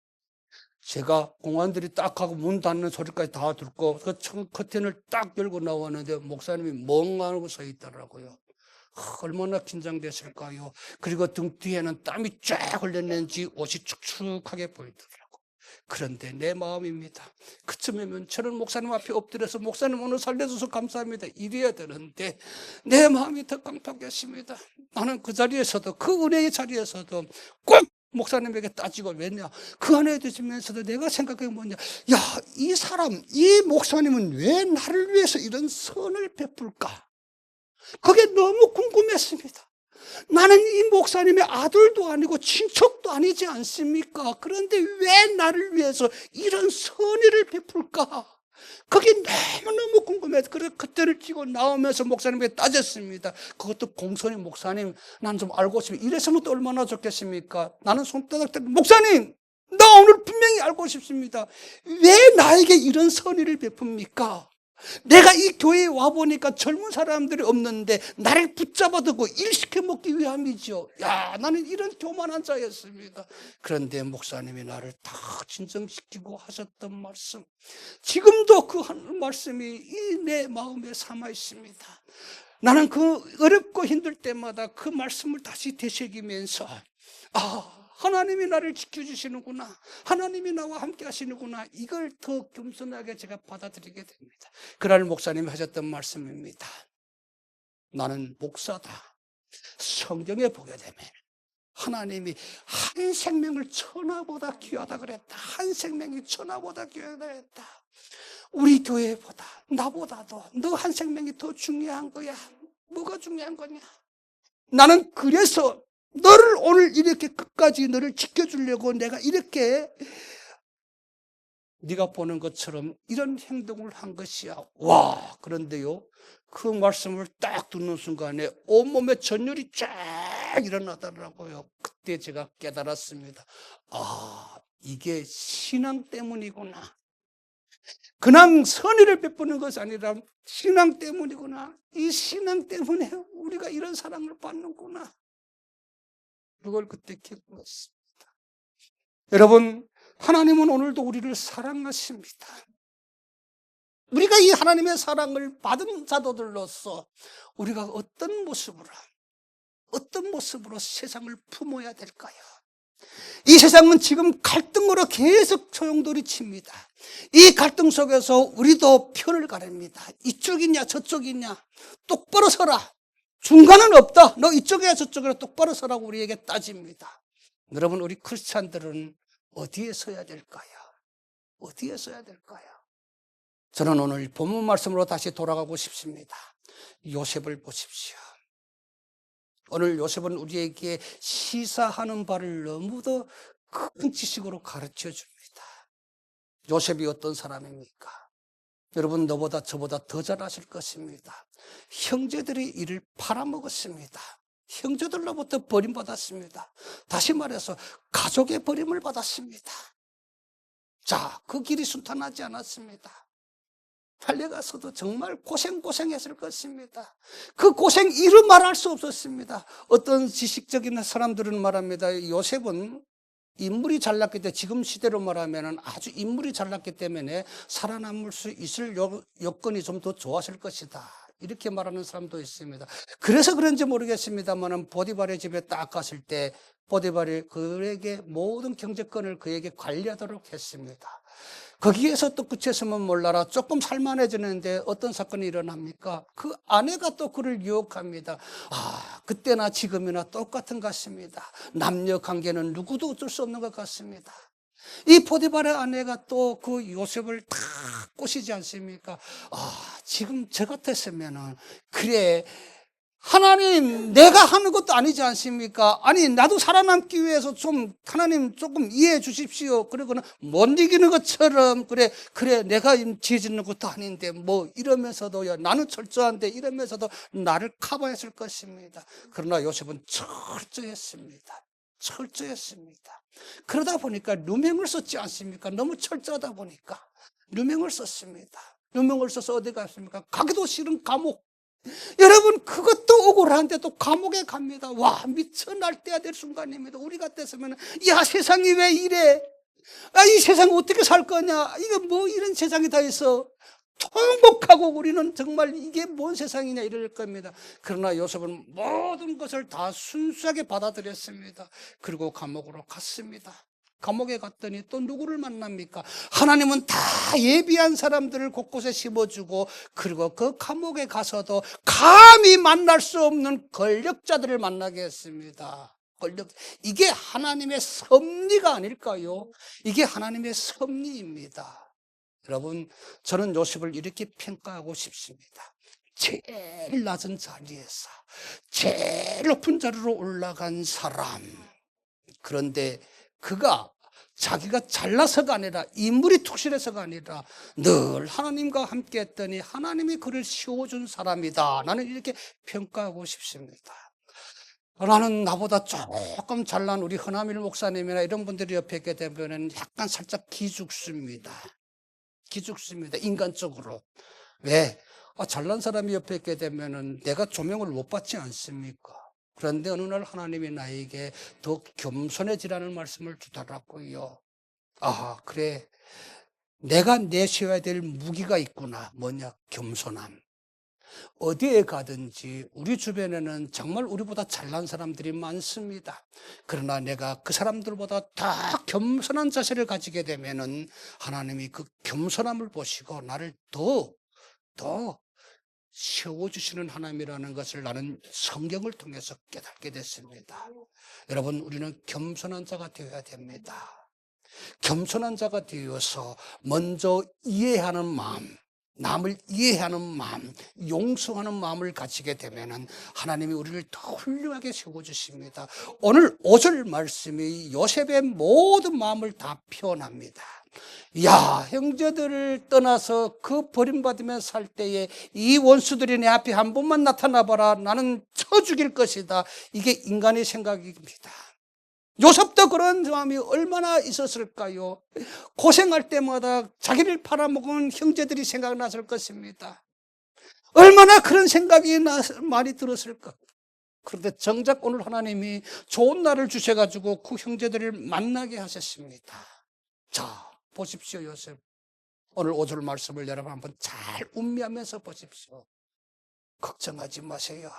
제가 공안들이 딱 하고 문 닫는 소리까지 다 듣고 그 커튼을 딱 열고 나왔는데 목사님이 멍하고 서 있더라고요. 얼마나 긴장됐을까요? 그리고 등 뒤에는 땀이 쫙 흘렸는지 옷이 축축하게 보이더라고요. 그런데 내 마음입니다. 그쯤이면 저는 목사님 앞에 엎드려서 목사님 오늘 살려줘서 감사합니다 이래야 되는데 내 마음이 더 깜빡했습니다. 나는 그 자리에서도, 그 은혜의 자리에서도 꼭 목사님에게 따지고, 왜냐, 그 안에 드시면서도 내가 생각해 뭐냐, 야, 이 사람, 이 목사님은 왜 나를 위해서 이런 선을 베풀까? 그게 너무 궁금했습니다. 나는 이 목사님의 아들도 아니고 친척도 아니지 않습니까? 그런데 왜 나를 위해서 이런 선의를 베풀까? 그게 너무너무 궁금해서, 그래서 그때를 쥐고 나오면서 목사님에게 따졌습니다. 그것도 공손히, 목사님, 난 좀 알고 싶습니다. 이랬으면 또 얼마나 좋겠습니까? 나는 손바닥 들고, 목사님, 나 오늘 분명히 알고 싶습니다. 왜 나에게 이런 선의를 베풉니까? 내가 이 교회에 와보니까 젊은 사람들이 없는데 나를 붙잡아두고 일시켜 먹기 위함이죠. 야, 나는 이런 교만한 자였습니다. 그런데 목사님이 나를 다 진정시키고 하셨던 말씀, 지금도 그 한 말씀이 이 내 마음에 삼아 있습니다. 나는 그 어렵고 힘들 때마다 그 말씀을 다시 되새기면서, 하나님이 나를 지켜주시는구나, 하나님이 나와 함께 하시는구나, 이걸 더 겸손하게 제가 받아들이게 됩니다. 그날 목사님이 하셨던 말씀입니다. 나는 목사다. 성경에 보게 되면 하나님이 한 생명을 천하보다 귀하다 그랬다. 한 생명이 천하보다 귀하다 그랬다. 우리 교회보다, 나보다도 너 한 생명이 더 중요한 거야. 뭐가 중요한 거냐? 나는 그래서 너를 오늘 이렇게 끝까지 너를 지켜주려고 내가 이렇게 네가 보는 것처럼 이런 행동을 한 것이야. 와, 그런데요, 그 말씀을 딱 듣는 순간에 온몸에 전율이 쫙 일어나더라고요. 그때 제가 깨달았습니다. 이게 신앙 때문이구나. 그냥 선의를 베푸는 것이 아니라 신앙 때문이구나. 이 신앙 때문에 우리가 이런 사랑을 받는구나. 그걸 그때 깨달았습니다. 여러분, 하나님은 오늘도 우리를 사랑하십니다. 우리가 이 하나님의 사랑을 받은 자도들로서 우리가 어떤 모습으로 세상을 품어야 될까요? 이 세상은 지금 갈등으로 계속 소용돌이 칩니다. 이 갈등 속에서 우리도 편을 가릅니다. 이쪽이냐 저쪽이냐, 똑바로 서라. 중간은 없다. 너 이쪽이야 저쪽이야, 똑바로 서라고 우리에게 따집니다. 여러분, 우리 크리스찬들은 어디에 서야 될까요? 어디에 서야 될까요? 저는 오늘 본문 말씀으로 다시 돌아가고 싶습니다. 요셉을 보십시오. 오늘 요셉은 우리에게 시사하는 바를 너무도 큰 지식으로 가르쳐 줍니다. 요셉이 어떤 사람입니까? 여러분, 너보다 저보다 더 잘 아실 것입니다. 형제들이 이를 팔아먹었습니다. 형제들로부터 버림받았습니다. 다시 말해서 가족의 버림을 받았습니다. 자, 그 길이 순탄하지 않았습니다. 달려가서도 정말 고생했을 것입니다. 그 고생 이루 말할 수 없었습니다. 어떤 지식적인 사람들은 말합니다. 요셉은 인물이 잘났기 때문에, 지금 시대로 말하면 아주 인물이 잘났기 때문에 살아남을 수 있을 여건이 좀 더 좋았을 것이다, 이렇게 말하는 사람도 있습니다. 그래서 그런지 모르겠습니다만 보디발의 집에 딱 갔을 때 보디발이 그에게 모든 경제권을 그에게 관리하도록 했습니다. 거기에서 또 끝이었으면 몰라라, 조금 살만해지는데 어떤 사건이 일어납니까? 그 아내가 또 그를 유혹합니다. 그때나 지금이나 똑같은 것 같습니다. 남녀 관계는 누구도 어쩔 수 없는 것 같습니다. 이 포디발의 아내가 또 그 요셉을 다 꼬시지 않습니까? 지금 저 같았으면은, 그래, 하나님, 내가 하는 것도 아니지 않습니까? 아니, 나도 살아남기 위해서 좀, 하나님 조금 이해해 주십시오. 그러고는 못 이기는 것처럼, 그래, 내가 지혜 짓는 것도 아닌데, 뭐, 이러면서도요, 나는 철저한데, 이러면서도 나를 커버했을 것입니다. 그러나 요셉은 철저했습니다. 그러다 보니까 누명을 썼지 않습니까? 너무 철저하다 보니까 누명을 썼습니다. 누명을 써서 어디 갔습니까? 가기도 싫은 감옥. 여러분, 그것도 억울한데 또 감옥에 갑니다. 와, 미쳐 날뛰어야 될 순간입니다. 우리 같았으면, 야, 세상이 왜 이래? 이 세상 어떻게 살 거냐? 이거 뭐 이런 세상이 다 있어. 통곡하고 우리는 정말 이게 뭔 세상이냐 이럴 겁니다. 그러나 요셉은 모든 것을 다 순수하게 받아들였습니다. 그리고 감옥으로 갔습니다. 감옥에 갔더니 또 누구를 만납니까? 하나님은 다 예비한 사람들을 곳곳에 심어주고, 그리고 그 감옥에 가서도 감히 만날 수 없는 권력자들을 만나게 했습니다. 이게 하나님의 섭리가 아닐까요? 이게 하나님의 섭리입니다. 여러분, 저는 요셉을 이렇게 평가하고 싶습니다. 제일 낮은 자리에서 제일 높은 자리로 올라간 사람. 그런데 그가 자기가 잘나서가 아니라, 인물이 툭실해서가 아니라 늘 하나님과 함께 했더니 하나님이 그를 씌워준 사람이다. 나는 이렇게 평가하고 싶습니다. 나는 나보다 조금 잘난 우리 허남일 목사님이나 이런 분들이 옆에 있게 되면 약간 살짝 기죽습니다. 인간적으로. 왜? 잘난 사람이 옆에 있게 되면은 내가 조명을 못 받지 않습니까? 그런데 어느 날 하나님이 나에게 더 겸손해지라는 말씀을 주더라고요. 그래. 내가 내세워야 될 무기가 있구나. 뭐냐? 겸손함. 어디에 가든지 우리 주변에는 정말 우리보다 잘난 사람들이 많습니다. 그러나 내가 그 사람들보다 더 겸손한 자세를 가지게 되면은 하나님이 그 겸손함을 보시고 나를 더 세워주시는 하나님이라는 것을 나는 성경을 통해서 깨닫게 됐습니다. 여러분, 우리는 겸손한 자가 되어야 됩니다. 겸손한 자가 되어서 먼저 이해하는 마음, 남을 이해하는 마음, 용서하는 마음을 가지게 되면은 하나님이 우리를 더 훌륭하게 세워주십니다. 오늘 5절 말씀이 요셉의 모든 마음을 다 표현합니다. 형제들을 떠나서 그 버림받으며 살 때에 이 원수들이 내 앞에 한 번만 나타나 봐라. 나는 쳐 죽일 것이다. 이게 인간의 생각입니다. 요셉도 그런 마음이 얼마나 있었을까요? 고생할 때마다 자기를 팔아먹은 형제들이 생각났을 것입니다. 얼마나 그런 생각이 많이 들었을까? 그런데 정작 오늘 하나님이 좋은 날을 주셔가지고 그 형제들을 만나게 하셨습니다. 자, 보십시오, 요셉. 오늘 5절 말씀을 여러분 한번 잘 음미하면서 보십시오. 걱정하지 마세요.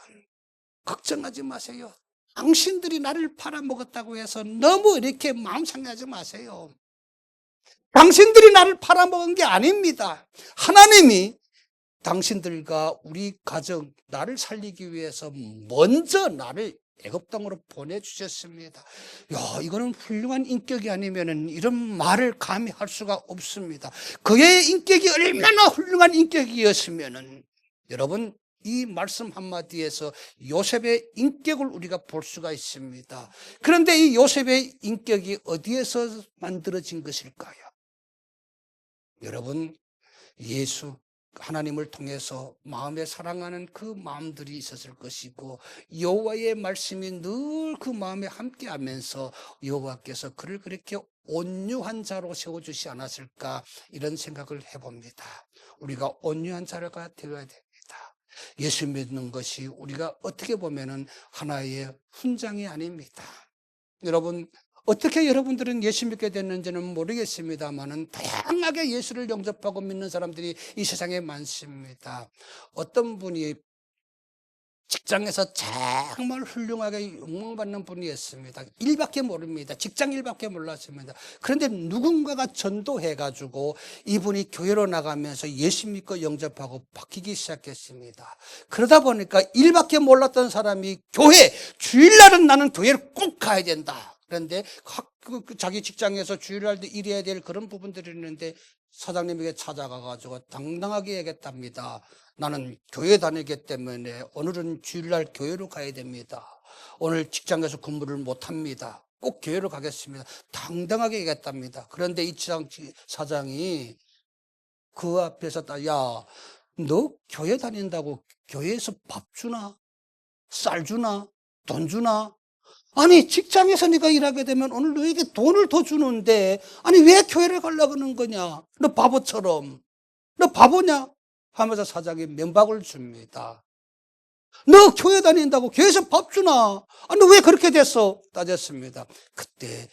걱정하지 마세요. 당신들이 나를 팔아먹었다고 해서 너무 이렇게 마음 상하지 마세요. 당신들이 나를 팔아먹은 게 아닙니다. 하나님이 당신들과 우리 가정, 나를 살리기 위해서 먼저 나를 애굽 땅으로 보내주셨습니다. 이거는 훌륭한 인격이 아니면 이런 말을 감히 할 수가 없습니다. 그의 인격이 얼마나 훌륭한 인격이었으면 여러분, 이 말씀 한마디에서 요셉의 인격을 우리가 볼 수가 있습니다. 그런데 이 요셉의 인격이 어디에서 만들어진 것일까요? 여러분, 예수 하나님을 통해서 마음에 사랑하는 그 마음들이 있었을 것이고, 여호와의 말씀이 늘 그 마음에 함께하면서 여호와께서 그를 그렇게 온유한 자로 세워주지 않았을까, 이런 생각을 해봅니다. 우리가 온유한 자가 되어야 됩니다. 예수 믿는 것이 우리가 어떻게 보면은 하나의 훈장이 아닙니다. 여러분, 어떻게 여러분들은 예수 믿게 됐는지는 모르겠습니다만은 다양하게 예수를 영접하고 믿는 사람들이 이 세상에 많습니다. 어떤 분이 직장에서 정말 훌륭하게 욕망받는 분이었습니다. 일밖에 모릅니다. 직장 일밖에 몰랐습니다. 그런데 누군가가 전도해가지고 이분이 교회로 나가면서 예수 믿고 영접하고 바뀌기 시작했습니다. 그러다 보니까 일밖에 몰랐던 사람이 주일날은 나는 교회를 꼭 가야 된다. 그런데 자기 직장에서 주일날도 일해야 될 그런 부분들이 있는데 사장님에게 찾아가가지고 당당하게 얘기했답니다. 나는 교회 다니기 때문에 오늘은 주일날 교회로 가야 됩니다. 오늘 직장에서 근무를 못합니다. 꼭 교회로 가겠습니다. 당당하게 얘기했답니다. 그런데 이 사장이 그 앞에서 너 교회 다닌다고 교회에서 밥 주나? 쌀 주나? 돈 주나? 아니, 직장에서 네가 일하게 되면 오늘 너에게 돈을 더 주는데 아니 왜 교회를 가려고 하는 거냐? 너 바보처럼. 너 바보냐? 하면서 사장이 면박을 줍니다. 너 교회 다닌다고 교회에서 밥 주나? 아니 왜 그렇게 됐어? 따졌습니다. 그때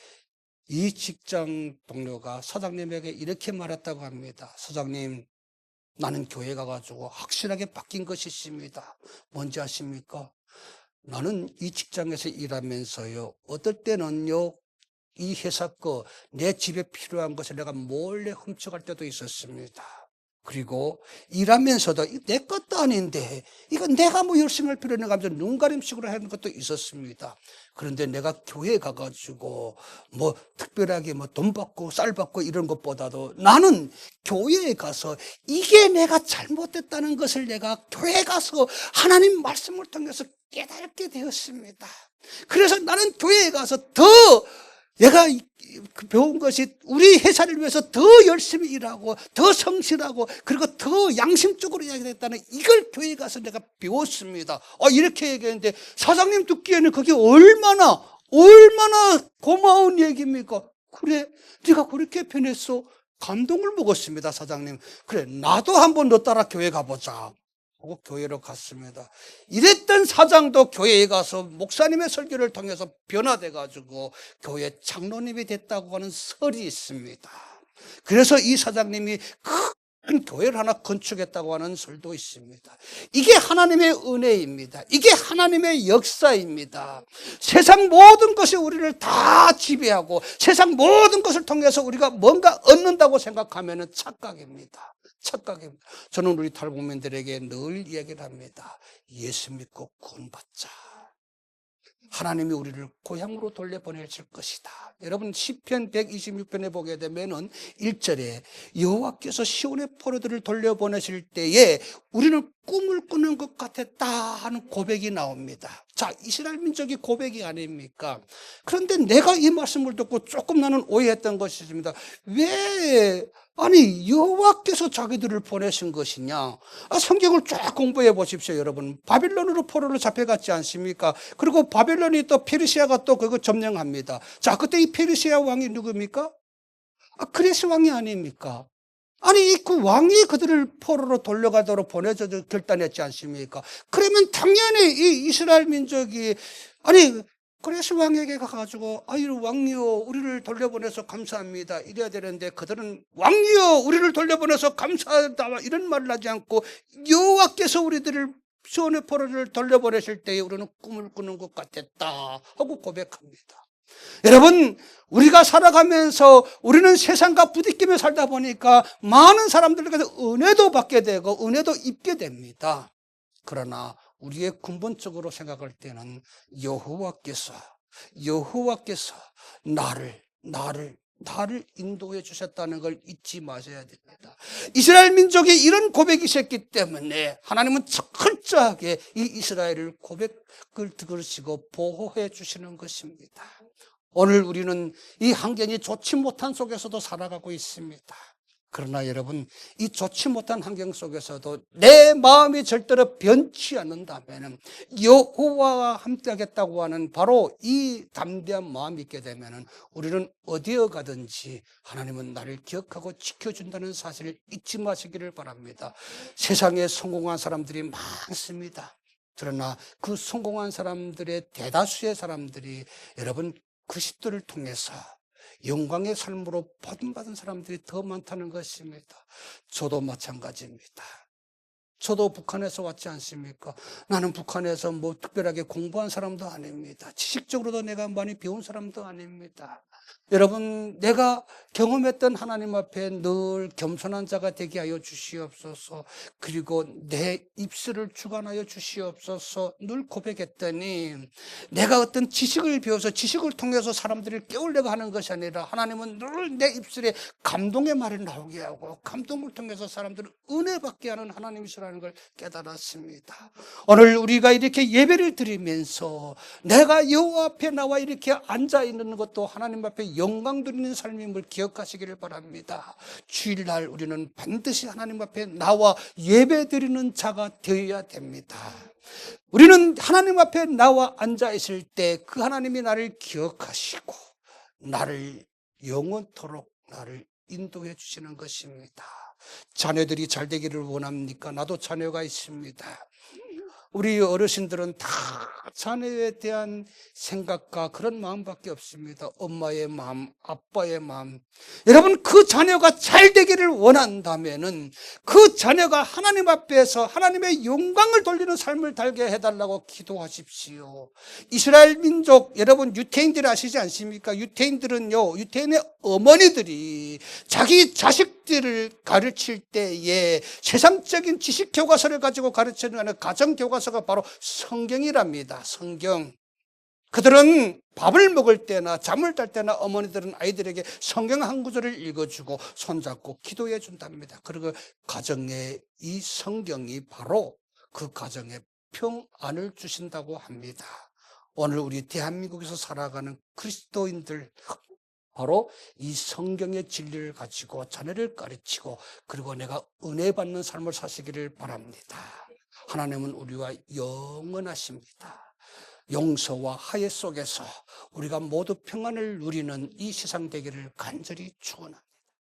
이 직장 동료가 사장님에게 이렇게 말했다고 합니다. 사장님, 나는 교회 가가지고 확실하게 바뀐 것이 있습니다. 뭔지 아십니까? 나는 이 직장에서 일하면서요, 어떨 때는요 이 회사 거 내 집에 필요한 것을 내가 몰래 훔쳐갈 때도 있었습니다. 그리고 일하면서도 내 것도 아닌데 이거 내가 뭐 열심히 할 필요 없는 하면서 눈가림식으로 하는 것도 있었습니다. 그런데 내가 교회에 가가지고 뭐 특별하게 뭐 돈 받고 쌀 받고 이런 것보다도 나는 교회에 가서 이게 내가 잘못됐다는 것을 내가 교회에 가서 하나님 말씀을 통해서 깨닫게 되었습니다. 그래서 나는 교회에 가서 더 내가 배운 것이 우리 회사를 위해서 더 열심히 일하고 더 성실하고 그리고 더 양심적으로 이야기했다는 이걸 교회에 가서 내가 배웠습니다. 이렇게 얘기했는데 사장님 듣기에는 그게 얼마나 고마운 얘기입니까? 그래, 네가 그렇게 변했어. 감동을 먹었습니다. 사장님, 그래 나도 한번 너 따라 교회 가보자 하고 교회로 갔습니다. 이랬던 사장도 교회에 가서 목사님의 설교를 통해서 변화돼 가지고 교회 장로님이 됐다고 하는 설이 있습니다. 그래서 이 사장님이 큰 교회를 하나 건축했다고 하는 설도 있습니다. 이게 하나님의 은혜입니다. 이게 하나님의 역사입니다. 세상 모든 것이 우리를 다 지배하고 세상 모든 것을 통해서 우리가 뭔가 얻는다고 생각하면 착각입니다. 착각입니다. 저는 우리 탈북민들에게 늘 이야기를 합니다. 예수 믿고 구원받자. 하나님이 우리를 고향으로 돌려보내실 것이다. 여러분 시편 126편에 보게 되면은 1절에 여호와께서 시온의 포로들을 돌려보내실 때에 우리는 꿈을 꾸는 것 같았다 하는 고백이 나옵니다. 자, 이스라엘 민족이 고백이 아닙니까? 그런데 내가 이 말씀을 듣고 조금 나는 오해했던 것이 있습니다. 왜 아니 여호와께서 자기들을 보내신 것이냐? 성경을 쫙 공부해 보십시오. 여러분 바빌론으로 포로로 잡혀갔지 않습니까? 그리고 바빌론이 또 페르시아가 또 그거 점령합니다. 자, 그때 이 페르시아 왕이 누굽니까? 그레스 왕이 아닙니까? 아니 그 왕이 그들을 포로로 돌려가도록 보내줘 결단했지 않습니까? 그러면 당연히 이 이스라엘 민족이 아니 그레스 왕에게 가가지고 아유 왕이여 우리를 돌려보내서 감사합니다 이래야 되는데 그들은 왕이여 우리를 돌려보내서 감사하다 이런 말을 하지 않고 여호와께서 우리들을 시온의 포로를 돌려보내실 때에 우리는 꿈을 꾸는 것 같았다 하고 고백합니다. 여러분 우리가 살아가면서 우리는 세상과 부딪히며 살다 보니까 많은 사람들에게서 은혜도 받게 되고 은혜도 입게 됩니다. 그러나 우리의 근본적으로 생각할 때는 여호와께서 나를 인도해 주셨다는 걸 잊지 마셔야 됩니다. 이스라엘 민족이 이런 고백이 있었기 때문에 하나님은 철저하게 이 이스라엘을 고백을 들으시고 보호해 주시는 것입니다. 오늘 우리는 이 환경이 좋지 못한 속에서도 살아가고 있습니다. 그러나 여러분 이 좋지 못한 환경 속에서도 내 마음이 절대로 변치 않는다면 여호와와 함께하겠다고 하는 바로 이 담대한 마음이 있게 되면 우리는 어디에 가든지 하나님은 나를 기억하고 지켜준다는 사실을 잊지 마시기를 바랍니다. 세상에 성공한 사람들이 많습니다. 그러나 그 성공한 사람들의 대다수의 사람들이 여러분 그 십들을 통해서 영광의 삶으로 보듬받은 사람들이 더 많다는 것입니다. 저도 마찬가지입니다. 저도 북한에서 왔지 않습니까? 나는 북한에서 뭐 특별하게 공부한 사람도 아닙니다. 지식적으로도 내가 많이 배운 사람도 아닙니다. 여러분 내가 경험했던 하나님 앞에 늘 겸손한 자가 되게 하여 주시옵소서. 그리고 내 입술을 주관하여 주시옵소서. 늘 고백했더니 내가 어떤 지식을 배워서 지식을 통해서 사람들을 깨우려고 하는 것이 아니라 하나님은 늘 내 입술에 감동의 말이 나오게 하고 감동을 통해서 사람들을 은혜 받게 하는 하나님이시라는 걸 깨달았습니다. 오늘 우리가 이렇게 예배를 드리면서 내가 여호와 앞에 나와 이렇게 앉아 있는 것도 하나님 앞에 영광 드리는 삶임을 기억하시기를 바랍니다. 주일날 우리는 반드시 하나님 앞에 나와 예배 드리는 자가 되어야 됩니다. 우리는 하나님 앞에 나와 앉아 있을 때 그 하나님이 나를 기억하시고 나를 영원토록 나를 인도해 주시는 것입니다. 자녀들이 잘 되기를 원합니까? 나도 자녀가 있습니다. 우리 어르신들은 다 자녀에 대한 생각과 그런 마음밖에 없습니다. 엄마의 마음, 아빠의 마음. 여러분, 그 자녀가 잘 되기를 원한다면은 그 자녀가 하나님 앞에서 하나님의 영광을 돌리는 삶을 살게 해달라고 기도하십시오. 이스라엘 민족, 여러분 유태인들 아시지 않습니까? 유태인의 어머니들이 자기 자식들을 가르칠 때에 세상적인 지식 교과서를 가지고 가르치는 가정 교과서가 바로 성경이랍니다. 성경. 그들은 밥을 먹을 때나 잠을 잘 때나 어머니들은 아이들에게 성경 한 구절을 읽어주고 손잡고 기도해 준답니다. 그리고 가정에 이 성경이 바로 그 가정에 평안을 주신다고 합니다. 오늘 우리 대한민국에서 살아가는 그리스도인들, 바로 이 성경의 진리를 가지고 자녀를 가르치고 그리고 내가 은혜 받는 삶을 사시기를 바랍니다. 하나님은 우리와 영원하십니다. 용서와 화해 속에서 우리가 모두 평안을 누리는 이 세상 되기를 간절히 축원합니다.